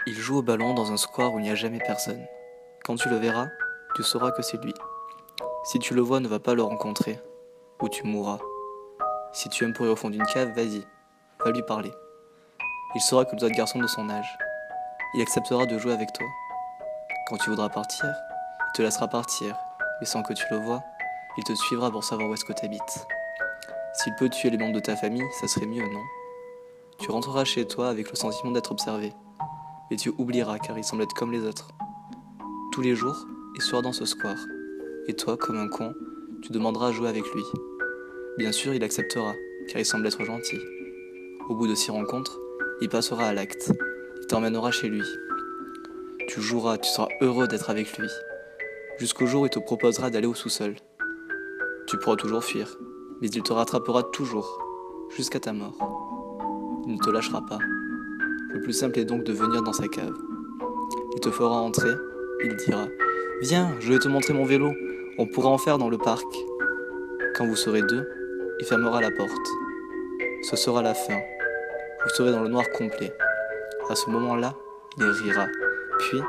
Il joue au ballon dans un square où il n'y a jamais personne. Quand tu le verras, tu sauras que c'est lui. Si tu le vois, ne va pas le rencontrer, ou tu mourras. Si tu aimes pourrir au fond d'une cave, vas-y, va lui parler. Il saura que tu es garçon de son âge. Il acceptera de jouer avec toi. Quand tu voudras partir, il te laissera partir, mais sans que tu le vois, il te suivra pour savoir où est-ce que tu habites. S'il peut tuer les membres de ta famille, ça serait mieux, non? Tu rentreras chez toi avec le sentiment d'être observé, mais tu oublieras car il semble être comme les autres. Tous les jours, il sera dans ce square. Et toi, comme un con, tu demanderas à jouer avec lui. Bien sûr, il acceptera, car il semble être gentil. Au bout de 6 rencontres, il passera à l'acte. Il t'emmènera chez lui. Tu joueras, tu seras heureux d'être avec lui. Jusqu'au jour où il te proposera d'aller au sous-sol. Tu pourras toujours fuir, mais il te rattrapera toujours, jusqu'à ta mort. Il ne te lâchera pas. Le plus simple est donc de venir dans sa cave. Il te fera entrer, il dira « Viens, je vais te montrer mon vélo, on pourra en faire dans le parc. » Quand vous serez deux, il fermera la porte. Ce sera la fin. Vous serez dans le noir complet. À ce moment-là, il rira. Puis,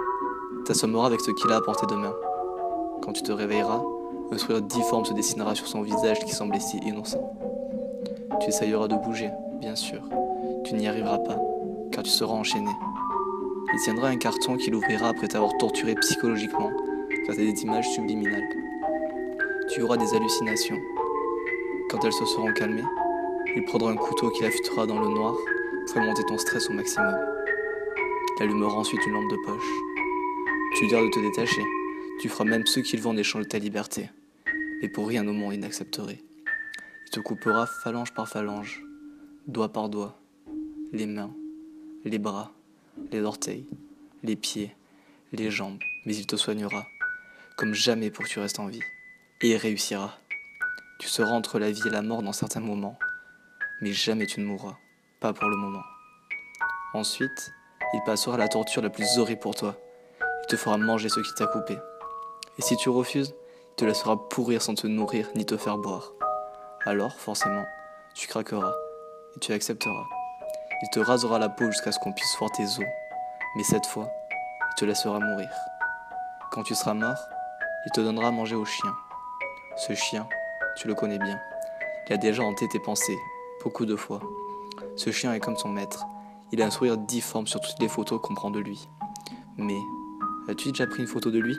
t'assommeras avec ce qu'il a à portée de main. Quand tu te réveilleras, un sourire difforme se dessinera sur son visage qui semblait si innocent. Tu essayeras de bouger, bien sûr. Tu n'y arriveras pas, car tu seras enchaîné. Il tiendra un carton qu'il ouvrira après t'avoir torturé psychologiquement, car c'est des images subliminales. Tu auras des hallucinations. Quand elles se seront calmées, il prendra un couteau qu'il affûtera dans le noir pour faire monter ton stress au maximum. Il allumera ensuite une lampe de poche. Tu lui diras de te détacher. Tu feras même ce qu'il veut en échange de ta liberté. Mais pour rien au monde il n'accepterait. Il te coupera phalange par phalange, doigt par doigt, les mains, les bras, les orteils, les pieds, les jambes, mais il te soignera, comme jamais pour que tu restes en vie. Et il réussira. Tu seras entre la vie et la mort dans certains moments, mais jamais tu ne mourras, pas pour le moment. Ensuite, il passera la torture la plus horrible pour toi. Il te fera manger ce qu'il t'a coupé. Et si tu refuses, il te laissera pourrir sans te nourrir ni te faire boire. Alors, forcément, tu craqueras et tu accepteras. Il te rasera la peau jusqu'à ce qu'on puisse voir tes os. Mais cette fois, il te laissera mourir. Quand tu seras mort, il te donnera à manger au chien. Ce chien, tu le connais bien. Il a déjà hanté tes pensées, beaucoup de fois. Ce chien est comme son maître. Il a un sourire difforme sur toutes les photos qu'on prend de lui. Mais, as-tu déjà pris une photo de lui ?